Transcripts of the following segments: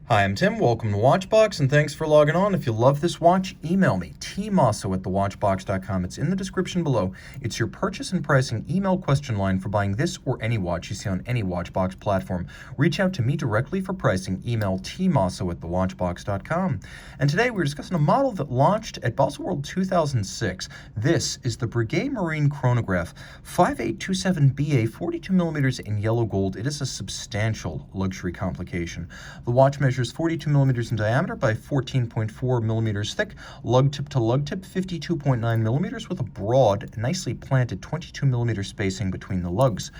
Hi, I'm Tim. Welcome to Watchbox, and thanks for logging on. If you love this watch, email me, tmosso@thewatchbox.com. It's in the description below. It's your purchase and pricing email question line for buying this or any watch you see on any Watchbox platform. Reach out to me directly for pricing. Email tmosso@thewatchbox.com. And today we're discussing a model that launched at Baselworld 2006. This is the Breguet Marine Chronograph 5827BA, 42 millimeters in yellow gold. It is a substantial luxury complication. The watch measures 42 millimeters in diameter by 14.4 millimeters thick, lug tip to lug tip, 52.9 millimeters, with a broad, nicely planted 22 millimeter spacing between the lugs.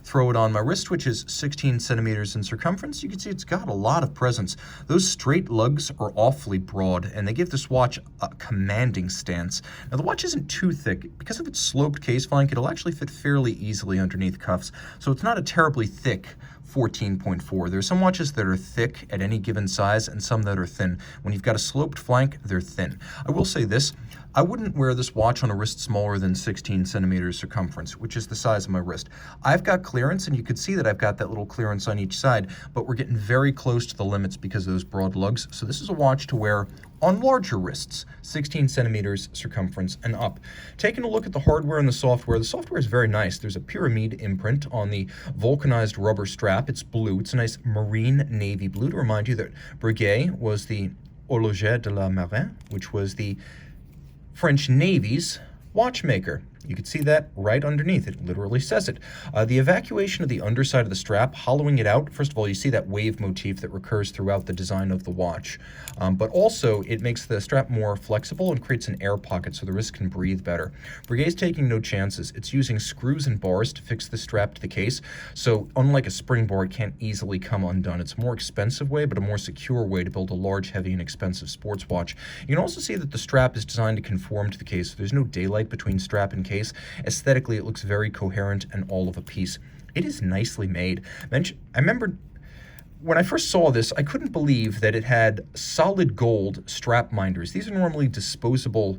Throw it on my wrist, which is 16 centimeters in circumference. You can see it's got a lot of presence. Those straight lugs are awfully broad, and they give this watch a commanding stance. Now, the watch isn't too thick. Because of its sloped case flank, it'll actually fit fairly easily underneath cuffs, so it's not a terribly thick 14.4. There are some watches that are thick at any given size and some that are thin. When you've got a sloped flank, they're thin. I will say this, I wouldn't wear this watch on a wrist smaller than 16 centimeters circumference, which is the size of my wrist. I've got clearance, and you can see that I've got that little clearance on each side, but we're getting very close to the limits because of those broad lugs. So this is a watch to wear on larger wrists, 16 centimeters circumference and up. Taking a look at the hardware and the software is very nice. There's a pyramid imprint on the vulcanized rubber strap. It's blue. It's a nice marine navy blue to remind you that Breguet was the horloger de la marine, which was the French Navy's watchmaker. You can see that right underneath. It literally says it. The evacuation of the underside of the strap, hollowing it out, first of all, you see that wave motif that recurs throughout the design of the watch. But also, it makes the strap more flexible and creates an air pocket so the wrist can breathe better. Breguet's taking no chances. It's using screws and bars to fix the strap to the case, so unlike a spring bar, it can't easily come undone. It's a more expensive way, but a more secure way to build a large, heavy, and expensive sports watch. You can also see that the strap is designed to conform to the case, so there's no daylight between strap and case. Aesthetically, it looks very coherent and all of a piece. It is nicely made. I remember when I first saw this, I couldn't believe that it had solid gold strap minders. These are normally disposable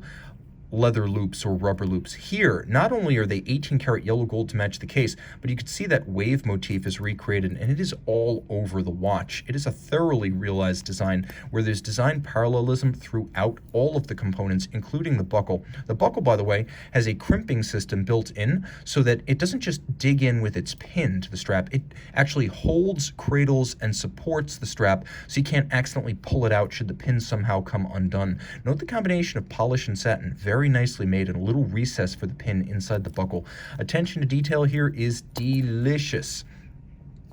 leather loops or rubber loops. Here, not only are they 18 karat yellow gold to match the case, but you can see that wave motif is recreated, and it is all over the watch. It is a thoroughly realized design where there's design parallelism throughout all of the components, including the buckle. The buckle, by the way, has a crimping system built in so that it doesn't just dig in with its pin to the strap. It actually holds, cradles, and supports the strap so you can't accidentally pull it out should the pin somehow come undone. Note the combination of polish and satin, very nicely made, and a little recess for the pin inside the buckle. Attention to detail here is delicious.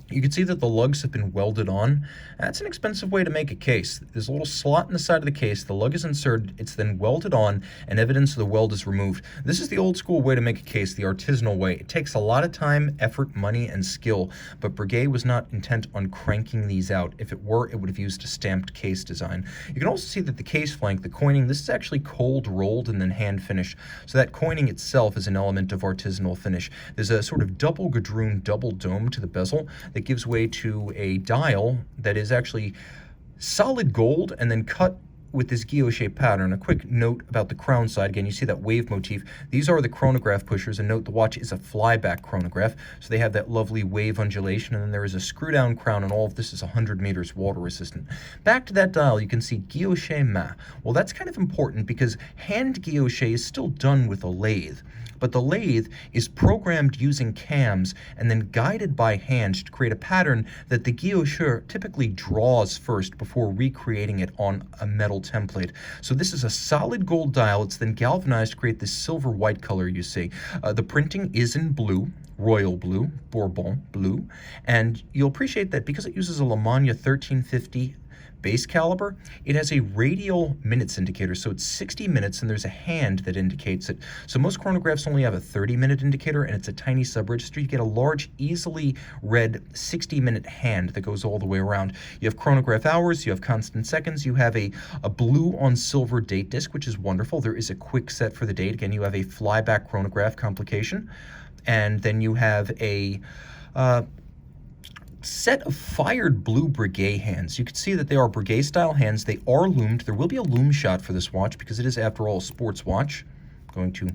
You can see that the lugs have been welded on. That's an expensive way to make a case. There's a little slot in the side of the case, the lug is inserted, it's then welded on, and evidence of the weld is removed. This is the old school way to make a case, the artisanal way. It takes a lot of time, effort, money, and skill, but Breguet was not intent on cranking these out. If it were, it would have used a stamped case design. You can also see that the case flank, the coining, this is actually cold rolled and then hand finished. So that coining itself is an element of artisanal finish. There's a sort of double gadroon, double dome to the bezel that gives way to a dial that is actually solid gold and then cut with this guilloche pattern. A quick note about the crown side. Again, you see that wave motif. These are the chronograph pushers, and note the watch is a flyback chronograph, so they have that lovely wave undulation, and then there is a screw-down crown, and all of this is 100 meters water resistant. Back to that dial, you can see guilloche main. Well, that's kind of important because hand guilloche is still done with a lathe, but the lathe is programmed using cams and then guided by hand to create a pattern that the guillocheur typically draws first before recreating it on a metal template. So this is a solid gold dial. It's then galvanized to create this silver white color you see. The printing is in blue, royal blue, Bourbon blue, and you'll appreciate that because it uses a Lemania 1350 base caliber, it has a radial minutes indicator, so it's 60 minutes, and there's a hand that indicates it. So most chronographs only have a 30-minute indicator, and it's a tiny sub-register. You get a large, easily read 60-minute hand that goes all the way around. You have chronograph hours, you have constant seconds, you have a blue on silver date disc, which is wonderful. There is a quick set for the date. Again, you have a flyback chronograph complication, and then you have a set of fired blue Breguet hands. You can see that they are Breguet style hands. They are loomed. There will be a loom shot for this watch because it is, after all, a sports watch. I'm going to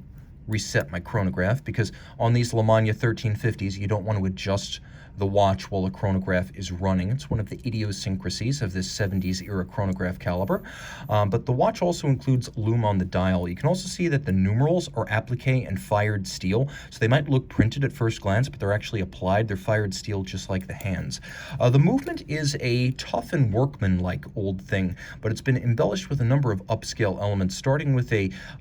reset my chronograph because on these Lemania 1350s, you don't want to adjust the watch while a chronograph is running. It's one of the idiosyncrasies of this 70s era chronograph caliber. But the watch also includes lume on the dial. You can also see that the numerals are applique and fired steel. So they might look printed at first glance, but they're actually applied. They're fired steel just like the hands. The movement is a tough and workman-like old thing, but it's been embellished with a number of upscale elements, starting with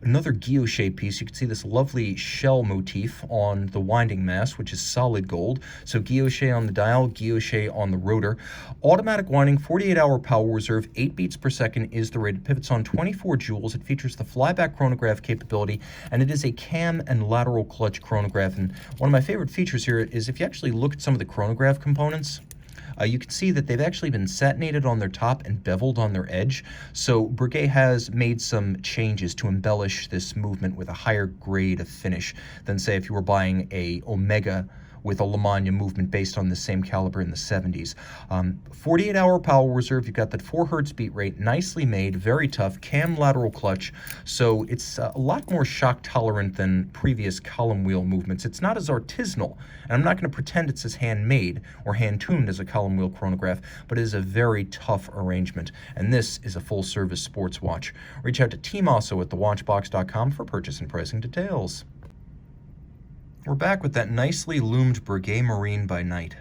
another guilloche piece. You can see this lovely shell motif on the winding mass, which is solid gold. So guilloche on the dial, guilloche on the rotor. Automatic winding, 48-hour power reserve, 8 beats per second is the rate. It pivots on 24 joules. It features the flyback chronograph capability, and it is a cam and lateral clutch chronograph. And one of my favorite features here is if you actually look at some of the chronograph components, you can see that they've actually been satinated on their top and beveled on their edge. So Breguet has made some changes to embellish this movement with a higher grade of finish than, say, if you were buying a Omega with a Lamagna movement based on the same caliber in the 70s. 48-hour power reserve, you've got that 4 hertz beat rate, nicely made, very tough, cam lateral clutch, so it's a lot more shock tolerant than previous column wheel movements. It's not as artisanal, and I'm not going to pretend it's as handmade or hand-tuned as a column wheel chronograph, but it is a very tough arrangement, and this is a full-service sports watch. Reach out to Team Mosso at thewatchbox.com for purchase and pricing details. We're back with that nicely loomed Breguet Marine by night.